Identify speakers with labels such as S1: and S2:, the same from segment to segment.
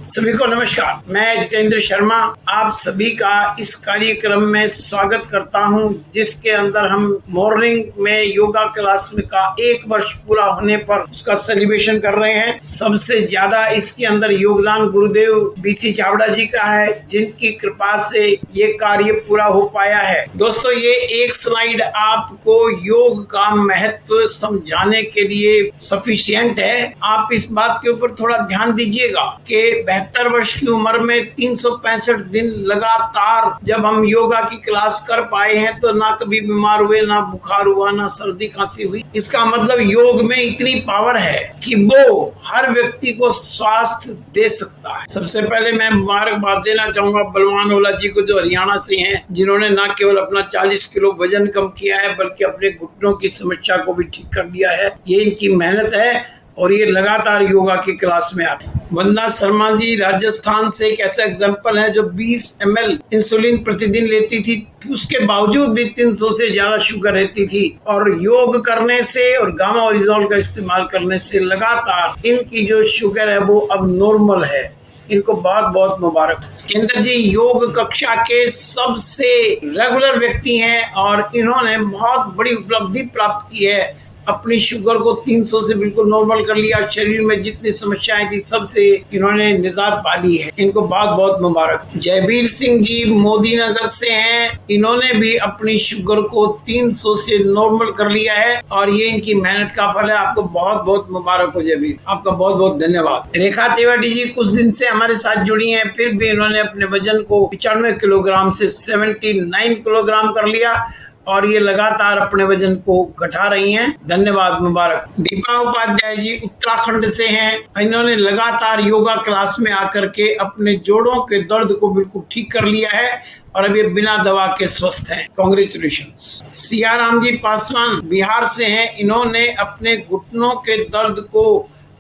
S1: सभी को नमस्कार। मैं जितेंद्र शर्मा आप सभी का इस कार्यक्रम में स्वागत करता हूं, जिसके अंदर हम मॉर्निंग में योगा क्लास में का 1 वर्ष पूरा होने पर उसका सेलिब्रेशन कर रहे हैं। सबसे ज्यादा इसके अंदर योगदान गुरुदेव बीसी चावड़ा जी का है, जिनकी कृपा से ये कार्य पूरा हो पाया है। दोस्तों, ये एक स्लाइड आपको योग का महत्व समझाने के लिए सफिशिएंट है। आप इस बात के ऊपर थोड़ा ध्यान दीजिएगा कि 72 वर्ष की उम्र में 365 दिन लगातार जब हम योगा की क्लास कर पाए हैं तो ना कभी बीमार हुए, ना बुखार हुआ, ना सर्दी खांसी हुई। इसका मतलब योग में इतनी पावर है कि वो हर व्यक्ति को स्वास्थ्य दे सकता है। सबसे पहले मैं मुबारकबाद देना चाहूंगा बलवान ओला जी को, जो हरियाणा से हैं, जिन्होंने न केवल अपना 40 किलो वजन कम किया है बल्कि अपने घुटनों की समस्या को भी ठीक कर दिया है। ये इनकी मेहनत है और ये लगातार योगा की क्लास में आते हैं। वंदना शर्मा जी राजस्थान से एक ऐसा एग्जाम्पल है जो 20 ml इंसुलिन प्रतिदिन लेती थी, उसके बावजूद भी 300 से ज्यादा शुगर रहती थी, और योग करने से और गामा ओरिजोल का इस्तेमाल करने से लगातार इनकी जो शुगर है वो अब नॉर्मल है। इनको बहुत बहुत मुबारक। सिकंदर जी योग कक्षा के सबसे रेगुलर व्यक्ति हैं और इन्होंने बहुत बड़ी उपलब्धि प्राप्त की है। अपनी शुगर को 300 से बिल्कुल नॉर्मल कर लिया। शरीर में जितनी समस्याएं थी सबसे इन्होंने निजात पा ली है। इनको बहुत बहुत मुबारक। जयवीर सिंह जी मोदी नगर से हैं, इन्होंने भी अपनी शुगर को 300 से नॉर्मल कर लिया है और ये इनकी मेहनत का फल है। आपको बहुत बहुत मुबारक हो जयवीर, आपका बहुत बहुत धन्यवाद। रेखा तिवारी जी कुछ दिन से हमारे साथ जुड़ी हैं, फिर भी इन्होंने अपने वजन को 95 किलोग्राम से 79 किलोग्राम कर लिया और ये लगातार अपने वजन को घटा रही हैं। धन्यवाद, मुबारक। दीपा उपाध्याय जी उत्तराखंड से हैं, इन्होंने लगातार योगा क्लास में आकर के अपने जोड़ों के दर्द को बिल्कुल ठीक कर लिया है और अब ये बिना दवा के स्वस्थ हैं। कांग्रेचुलेशंस। सियाराम जी पासवान बिहार से हैं, इन्होंने अपने घुटनों के दर्द को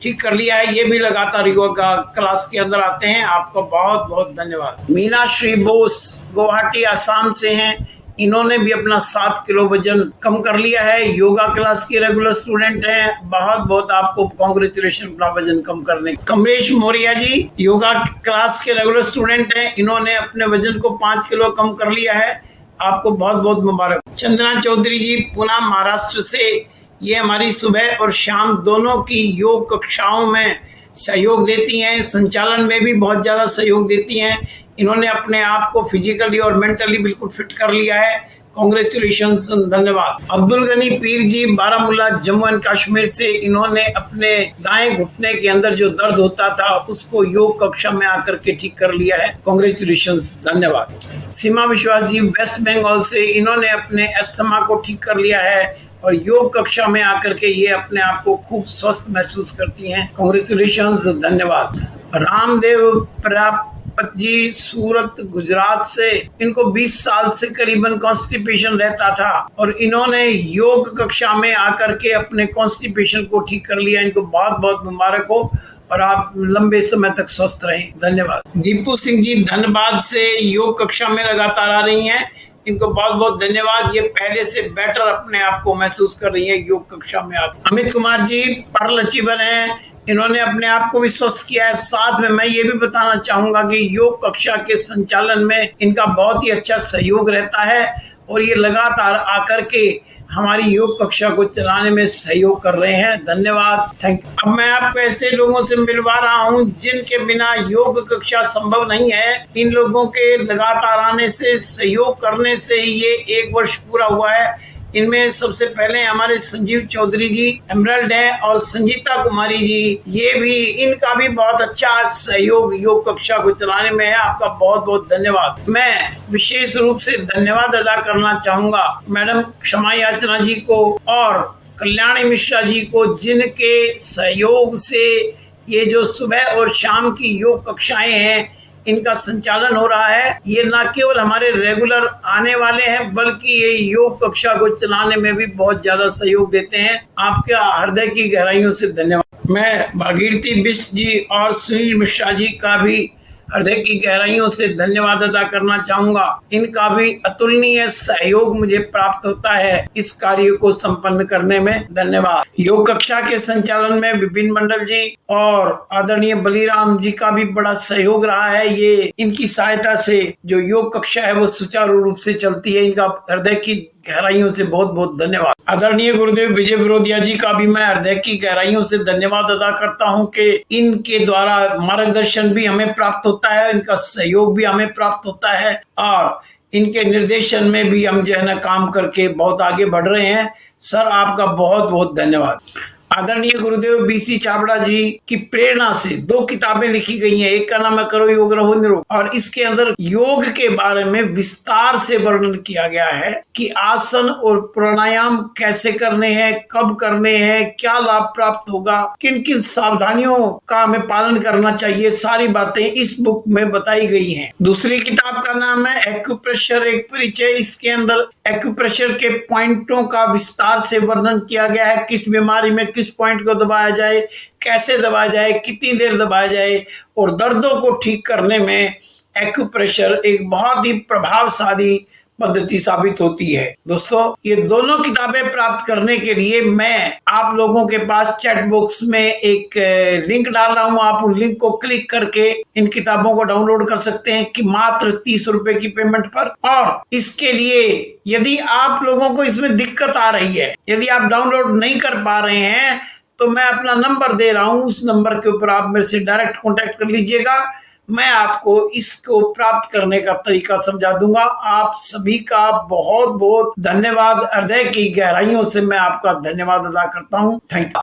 S1: ठीक कर लिया है। ये भी लगातार योगा क्लास के अंदर आते हैं। आपको बहुत बहुत धन्यवाद। मीना श्री बोस गुवाहाटी आसाम से हैं, इन्होंने भी अपना 7 किलो वजन कम कर लिया है। योगा क्लास के रेगुलर स्टूडेंट हैं। बहुत बहुत आपको कांग्रेचुलेशन अपना वजन कम करने। कमलेश मौर्य जी योगा क्लास के रेगुलर स्टूडेंट हैं, इन्होंने अपने वजन को 5 किलो कम कर लिया है। आपको बहुत बहुत मुबारक। चंद्रा चौधरी जी पुणे महाराष्ट्र से, ये हमारी सुबह और शाम दोनों की योग कक्षाओं में सहयोग देती हैं, संचालन में भी बहुत ज्यादा सहयोग देती हैं। इन्होंने अपने आप को फिजिकली और मेंटली बिल्कुल फिट कर लिया है। कांग्रेचुलेशंस, धन्यवाद। अब्दुल गनी पीर जी बारामूला जम्मू एंड कश्मीर से, इन्होंने अपने दाएं घुटने के अंदर जो दर्द होता था उसको योग कक्षा में आकर के ठीक कर लिया है। कांग्रेचुलेशंस, धन्यवाद। सीमा विश्वास जी वेस्ट बंगाल से, इन्होंने अपने अस्थमा को ठीक कर लिया है और योग कक्षा में आकर के ये अपने आप को खूब स्वस्थ महसूस करती हैं। कांग्रेचुलेशंस, धन्यवाद। रामदेव प्रताप जी सूरत गुजरात से, इनको 20 साल से करीबन कॉन्स्टिपेशन रहता था और इन्होंने योग कक्षा में आकर के अपने कॉन्स्टिपेशन को ठीक कर लिया। इनको बहुत बहुत मुबारक हो और आप लंबे समय तक स्वस्थ रहें। धन्यवाद। दीपू सिंह जी धनबाद से योग कक्षा में लगातार आ रही हैं, इनको बहुत बहुत धन्यवाद। ये पहले से बेटर अपने आप को महसूस कर रही है योग कक्षा में आकर। अमित कुमार जी परल अचीवर हैं, इन्होंने अपने आप को भी स्वस्थ किया है। साथ में मैं ये भी बताना चाहूंगा कि योग कक्षा के संचालन में इनका बहुत ही अच्छा सहयोग रहता है और ये लगातार आकर के हमारी योग कक्षा को चलाने में सहयोग कर रहे हैं। धन्यवाद, थैंक यू। अब मैं आपको ऐसे लोगों से मिलवा रहा हूं जिनके बिना योग कक्षा संभव नहीं है। इन लोगों के लगातार आने से, सहयोग करने से ये 1 वर्ष पूरा हुआ है। इनमें सबसे पहले हमारे संजीव चौधरी जी एमरल्ड है और संजीता कुमारी जी, ये भी, इनका भी बहुत अच्छा सहयोग योग कक्षा को चलाने में है। आपका बहुत बहुत धन्यवाद। मैं विशेष रूप से धन्यवाद अदा करना चाहूंगा मैडम क्षमा याचना जी को और कल्याणी मिश्रा जी को, जिनके सहयोग से ये जो सुबह और शाम की योग कक्षाएं हैं इनका संचालन हो रहा है। ये न केवल हमारे रेगुलर आने वाले हैं बल्कि ये योग कक्षा को चलाने में भी बहुत ज्यादा सहयोग देते हैं। आपका हृदय की गहराइयों से धन्यवाद। मैं भागीरथी बिष्ट जी और सुनील मिश्रा जी का भी हृदय की गहराइयों से धन्यवाद अदा करना चाहूंगा। इनका भी अतुलनीय सहयोग मुझे प्राप्त होता है इस कार्य को संपन्न करने में। धन्यवाद। योग कक्षा के संचालन में विपिन मंडल जी और आदरणीय बलीराम जी का भी बड़ा सहयोग रहा है। ये इनकी सहायता से जो योग कक्षा है वो सुचारू रूप से चलती है। इनका हृदय की गहराइयों से बहुत बहुत धन्यवाद। आदरणीय गुरुदेव विजय विरोधिया जी का भी मैं हृदय की गहराइयों से धन्यवाद अदा करता हूं कि इनके द्वारा मार्गदर्शन भी हमें प्राप्त होता है, इनका सहयोग भी हमें प्राप्त होता है और इनके निर्देशन में भी हम जो है ना काम करके बहुत आगे बढ़ रहे हैं। सर आपका बहुत बहुत धन्यवाद। आदरणीय गुरुदेव बीसी छाबड़ा जी की प्रेरणा से 2 किताबें लिखी गई हैं। एक का नाम है करो योग रहो निरोग और इसके अंदर योग के बारे में विस्तार से वर्णन किया गया है कि आसन और प्राणायाम कैसे करने हैं, कब करने हैं, क्या लाभ प्राप्त होगा, किन किन सावधानियों का हमें पालन करना चाहिए, सारी बातें इस बुक में बताई गई हैं। दूसरी किताब का नाम है एक्यूप्रेशर एक परिचय। इसके अंदर एक्यूप्रेशर के पॉइंटों का विस्तार से वर्णन किया गया है। किस बीमारी में किस पॉइंट को दबाया जाए, कैसे दबाया जाए, कितनी देर दबाया जाए और दर्दों को ठीक करने में एक्यूप्रेशर एक बहुत ही प्रभावशाली पद्धति साबित होती है। दोस्तों ये दोनों किताबें प्राप्त करने के लिए मैं आप लोगों के पास चैट बॉक्स में एक लिंक डाल रहा हूं। आप उन लिंक को क्लिक करके इन किताबों को डाउनलोड कर सकते हैं कि मात्र 30 रुपए की पेमेंट पर। और इसके लिए यदि आप लोगों को इसमें दिक्कत आ रही है, यदि आप डाउनलोड नहीं कर पा रहे हैं तो मैं अपना नंबर दे रहा हूं, उस नंबर के ऊपर आप मेरे से डायरेक्ट कॉन्टेक्ट कर लीजिएगा। मैं आपको इसको प्राप्त करने का तरीका समझा दूंगा। आप सभी का बहुत बहुत धन्यवाद। हृदय की गहराइयों से मैं आपका धन्यवाद अदा करता हूं। Thank you.